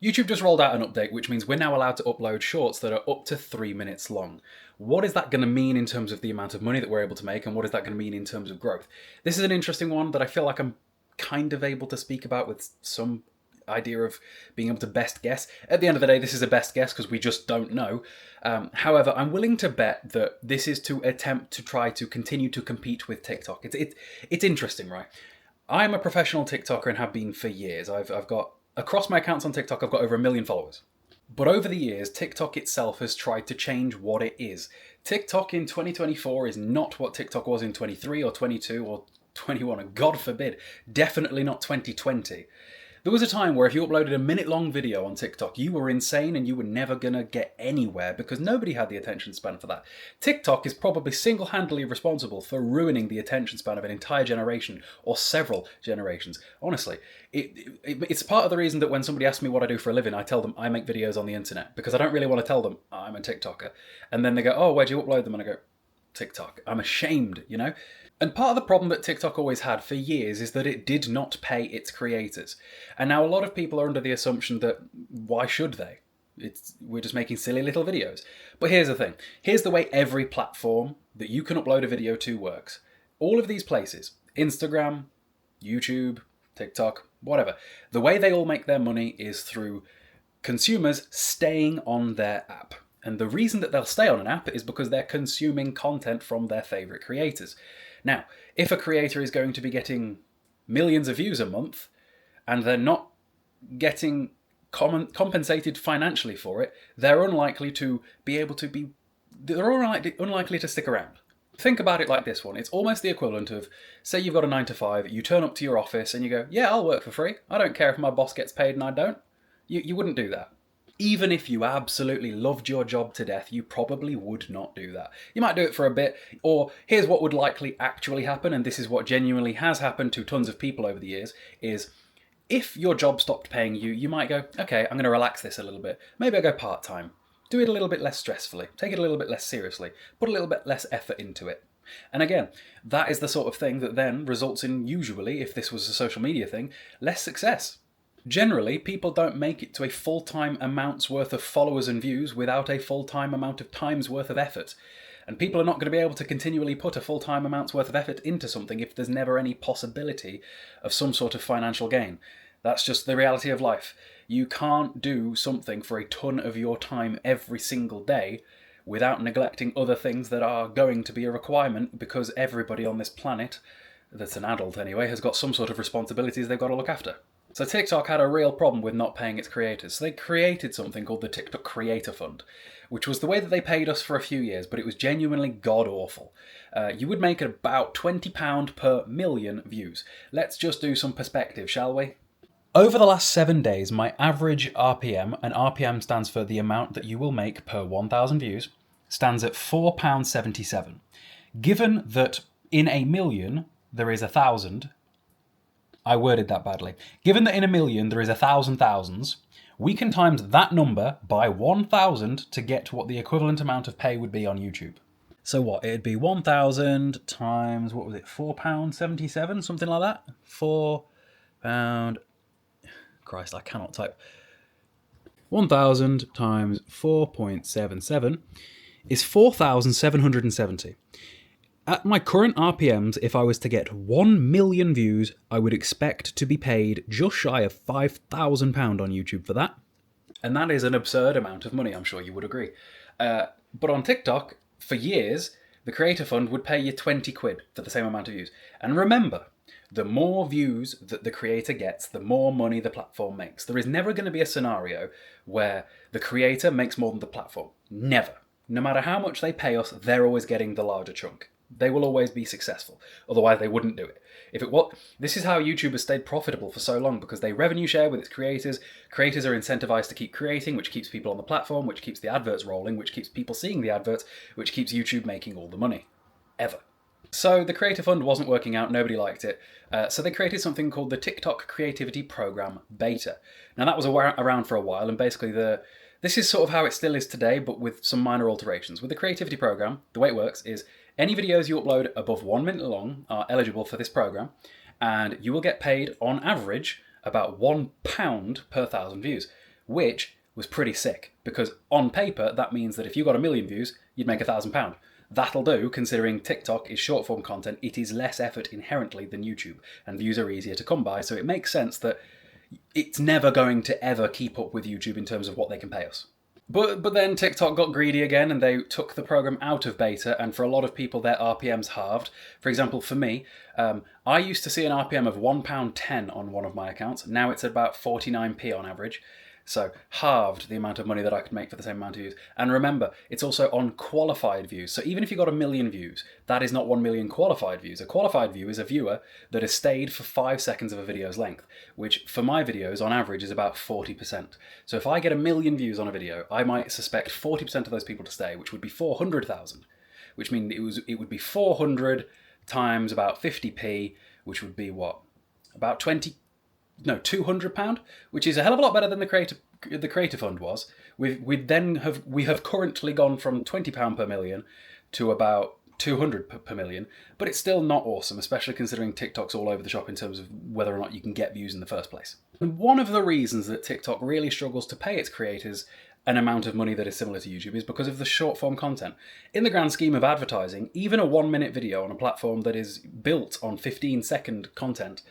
YouTube just rolled out an update, which means we're now allowed to upload shorts that are up to 3 minutes long. What is that going to mean in terms of the amount of money that we're able to make, and what is that going to mean in terms of growth? This is an interesting one that I feel like I'm kind of able to speak about with some idea of being able to best guess. At the end of the day, this is a best guess because we just don't know. However, I'm willing to bet that this is to attempt to try to continue to compete with TikTok. It's interesting, right? I'm a professional TikToker and have been for years. I've got, across my accounts on TikTok, I've got over 1 million followers. But over the years, TikTok itself has tried to change what it is. TikTok in 2024 is not what TikTok was in 23 or 22 or 21, and God forbid, definitely not 2020. There was a time where if you uploaded a minute-long video on TikTok, you were insane and you were never going to get anywhere because nobody had the attention span for that. TikTok is probably single-handedly responsible for ruining the attention span of an entire generation or several generations. Honestly, it's part of the reason that when somebody asks me what I do for a living, I tell them I make videos on the internet because I don't really want to tell them I'm a TikToker. And then they go, oh, where'd you upload them? And I go, TikTok. I'm ashamed, you know? And part of the problem that TikTok always had for years is that it did not pay its creators. And now a lot of people are under the assumption that why should they? We're just making silly little videos. But here's the thing. Here's the way every platform that you can upload a video to works. All of these places, Instagram, YouTube, TikTok, whatever, the way they all make their money is through consumers staying on their app. And the reason that they'll stay on an app is because they're consuming content from their favorite creators. Now, if a creator is going to be getting millions of views a month and they're not getting compensated financially for it, they're unlikely to stick around. Think about it like this one. It's almost the equivalent of, say you've got a 9 to 5, you turn up to your office and you go, yeah, I'll work for free. I don't care if my boss gets paid and I don't. You wouldn't do that. Even if you absolutely loved your job to death, you probably would not do that. You might do it for a bit, or here's what would likely actually happen, and this is what genuinely has happened to tons of people over the years, is if your job stopped paying you, you might go, okay, I'm going to relax this a little bit. Maybe I go part-time. Do it a little bit less stressfully. Take it a little bit less seriously. Put a little bit less effort into it. And again, that is the sort of thing that then results in, usually, if this was a social media thing, less success. Generally, people don't make it to a full-time amount's worth of followers and views without a full-time amount of time's worth of effort. And people are not going to be able to continually put a full-time amount's worth of effort into something if there's never any possibility of some sort of financial gain. That's just the reality of life. You can't do something for a ton of your time every single day without neglecting other things that are going to be a requirement because everybody on this planet, that's an adult anyway, has got some sort of responsibilities they've got to look after. So TikTok had a real problem with not paying its creators. So they created something called the TikTok Creator Fund, which was the way that they paid us for a few years, but it was genuinely god-awful. You would make about £20 per million views. Let's just do some perspective, shall we? Over the last 7 days, my average RPM, and RPM stands for the amount that you will make per 1,000 views, stands at £4.77. Given that in a million there is 1,000... I worded that badly. Given that in a million there is 1,000 thousands, we can times that number by 1,000 to get what the equivalent amount of pay would be on YouTube. So what? It'd be 1,000 times, what was it, £4.77? Something like that? £4... Christ, I cannot type. 1,000 times 4.77 is 4,770. At my current RPMs, if I was to get 1 million views, I would expect to be paid just shy of £5,000 on YouTube for that. And that is an absurd amount of money, I'm sure you would agree. But on TikTok, for years, the Creator Fund would pay you 20 quid for the same amount of views. And remember, the more views that the creator gets, the more money the platform makes. There is never going to be a scenario where the creator makes more than the platform. Never. No matter how much they pay us, they're always getting the larger chunk. They will always be successful. Otherwise, they wouldn't do it. This is how YouTube has stayed profitable for so long, because they revenue share with its creators. Creators are incentivized to keep creating, which keeps people on the platform, which keeps the adverts rolling, which keeps people seeing the adverts, which keeps YouTube making all the money. Ever. So the Creator Fund wasn't working out, nobody liked it, so they created something called the TikTok Creativity Program Beta. Now that was around for a while, and basically this is sort of how it still is today, but with some minor alterations. With the Creativity Program, the way it works is any videos you upload above 1 minute long are eligible for this program, and you will get paid, on average, about £1 per 1,000 views. which was pretty sick, because on paper, that means that if you got 1 million views, you'd make £1,000. That'll do, considering TikTok is short form content. It is less effort inherently than YouTube, and views are easier to come by, so it makes sense that it's never going to ever keep up with YouTube in terms of what they can pay us. But then TikTok got greedy again, and they took the program out of beta, and for a lot of people their RPMs halved. For example, for me, I used to see an RPM of £1.10 on one of my accounts. Now it's about 49p on average. So halved the amount of money that I could make for the same amount of views. And remember, it's also on qualified views. So even if you got 1 million views, that is not 1 million qualified views. A qualified view is a viewer that has stayed for 5 seconds of a video's length, which for my videos on average is about 40%. So if I get 1 million views on a video, I might suspect 40% of those people to stay, which would be 400,000, which means it would be 400 times about 50p, which would be what? About £200, which is a hell of a lot better than the Creator Fund was. We have currently gone from £20 per million to about 200 per million, but it's still not awesome, especially considering TikTok's all over the shop in terms of whether or not you can get views in the first place. And one of the reasons that TikTok really struggles to pay its creators an amount of money that is similar to YouTube is because of the short form content. In the grand scheme of advertising, even a 1-minute video on a platform that is built on 15-second content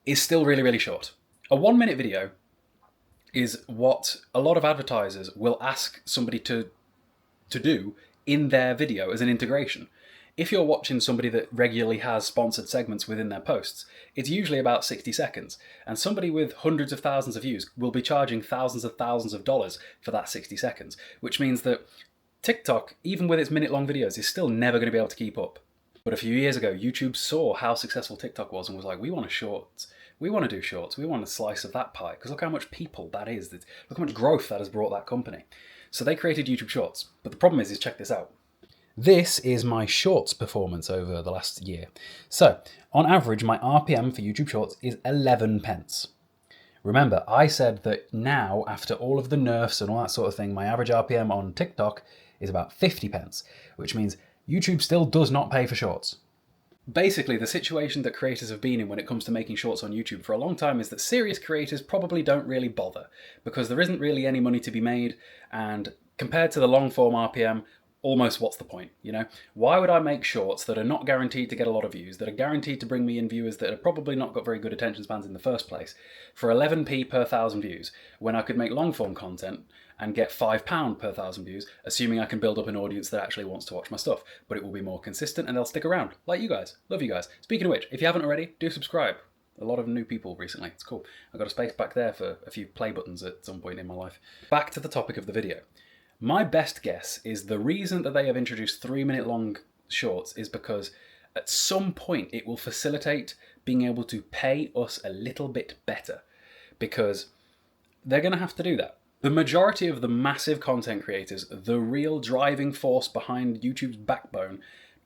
is still really, really short. A 1-minute video is what a lot of advertisers will ask somebody to do in their video as an integration. If you're watching somebody that regularly has sponsored segments within their posts, it's usually about 60 seconds. And somebody with hundreds of thousands of views will be charging thousands of dollars for that 60 seconds, which means that TikTok, even with its minute-long videos, is still never going to be able to keep up. But a few years ago, YouTube saw how successful TikTok was and was like, we want shorts. We want to do shorts. We want a slice of that pie. Because look how much people that is. Look how much growth that has brought that company. So they created YouTube Shorts. But the problem is check this out. This is my Shorts performance over the last year. So, on average, my RPM for YouTube Shorts is 11 pence. Remember, I said that now, after all of the nerfs and all that sort of thing, my average RPM on TikTok is about 50 pence, which means YouTube still does not pay for shorts. Basically, the situation that creators have been in when it comes to making shorts on YouTube for a long time is that serious creators probably don't really bother, because there isn't really any money to be made, and compared to the long form RPM, almost what's the point, you know? Why would I make shorts that are not guaranteed to get a lot of views, that are guaranteed to bring me in viewers that have probably not got very good attention spans in the first place, for 11p per 1,000 views, when I could make long form content and get £5 per 1,000 views, assuming I can build up an audience that actually wants to watch my stuff. But it will be more consistent and they'll stick around, like you guys. Love you guys. Speaking of which, if you haven't already, do subscribe. A lot of new people recently. It's cool. I've got a space back there for a few play buttons at some point in my life. Back to the topic of the video. My best guess is the reason that they have introduced 3-minute long shorts is because at some point it will facilitate being able to pay us a little bit better, because they're going to have to do that. The majority of the massive content creators, the real driving force behind YouTube's backbone,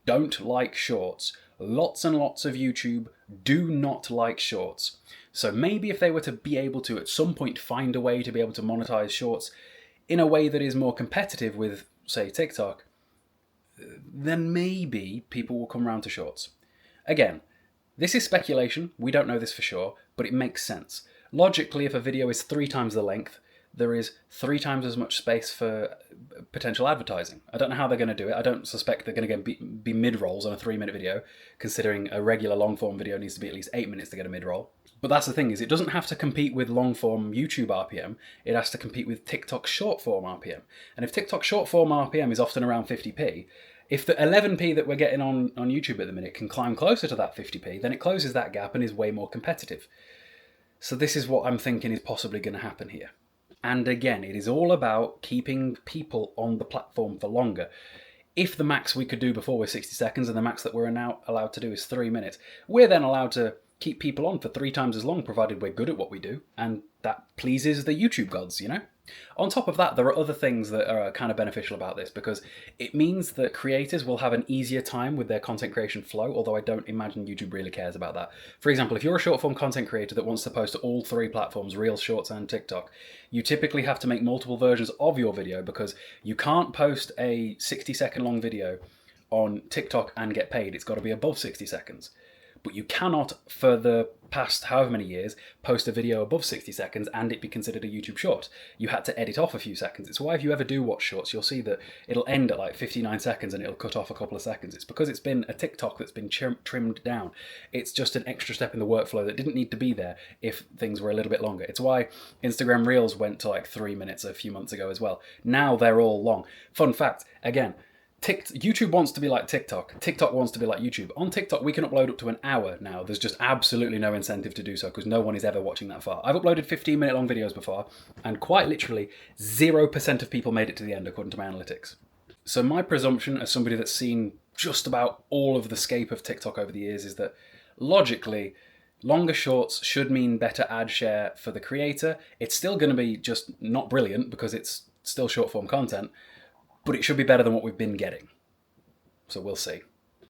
don't like shorts. Lots and lots of YouTube do not like shorts. So maybe if they were to be able to at some point find a way to be able to monetize shorts in a way that is more competitive with, say, TikTok, then maybe people will come around to shorts. Again, this is speculation. We don't know this for sure, but it makes sense. Logically, if a video is 3 times the length, there is 3 times as much space for potential advertising. I don't know how they're going to do it. I don't suspect they're going to be mid-rolls on a 3-minute video, considering a regular long-form video needs to be at least 8 minutes to get a mid-roll. But that's the thing, is it doesn't have to compete with long-form YouTube RPM, it has to compete with TikTok short-form RPM. And if TikTok short-form RPM is often around 50p, if the 11p that we're getting on YouTube at the minute can climb closer to that 50p, then it closes that gap and is way more competitive. So this is what I'm thinking is possibly going to happen here. And again, it is all about keeping people on the platform for longer. If the max we could do before was 60 seconds and the max that we're now allowed to do is 3 minutes, we're then allowed to keep people on for 3 times as long, provided we're good at what we do, and that pleases the YouTube gods, you know? On top of that, there are other things that are kind of beneficial about this, because it means that creators will have an easier time with their content creation flow, although I don't imagine YouTube really cares about that. For example, if you're a short-form content creator that wants to post to all 3 platforms, Reels, Shorts, and TikTok, you typically have to make multiple versions of your video, because you can't post a 60-second long video on TikTok and get paid. It's got to be above 60 seconds. But you cannot, for the past however many years, post a video above 60 seconds and it be considered a YouTube short. You had to edit off a few seconds. It's why if you ever do watch shorts, you'll see that it'll end at like 59 seconds and it'll cut off a couple of seconds. It's because it's been a TikTok that's been trimmed down. It's just an extra step in the workflow that didn't need to be there if things were a little bit longer. It's why Instagram Reels went to like 3 minutes a few months ago as well. Now they're all long. Fun fact, again, YouTube wants to be like TikTok. TikTok wants to be like YouTube. On TikTok, we can upload up to an hour now. There's just absolutely no incentive to do so because no one is ever watching that far. I've uploaded 15-minute long videos before, and quite literally 0% of people made it to the end according to my analytics. So my presumption as somebody that's seen just about all of the scape of TikTok over the years is that logically, longer shorts should mean better ad share for the creator. It's still going to be just not brilliant because it's still short form content, but it should be better than what we've been getting. So we'll see.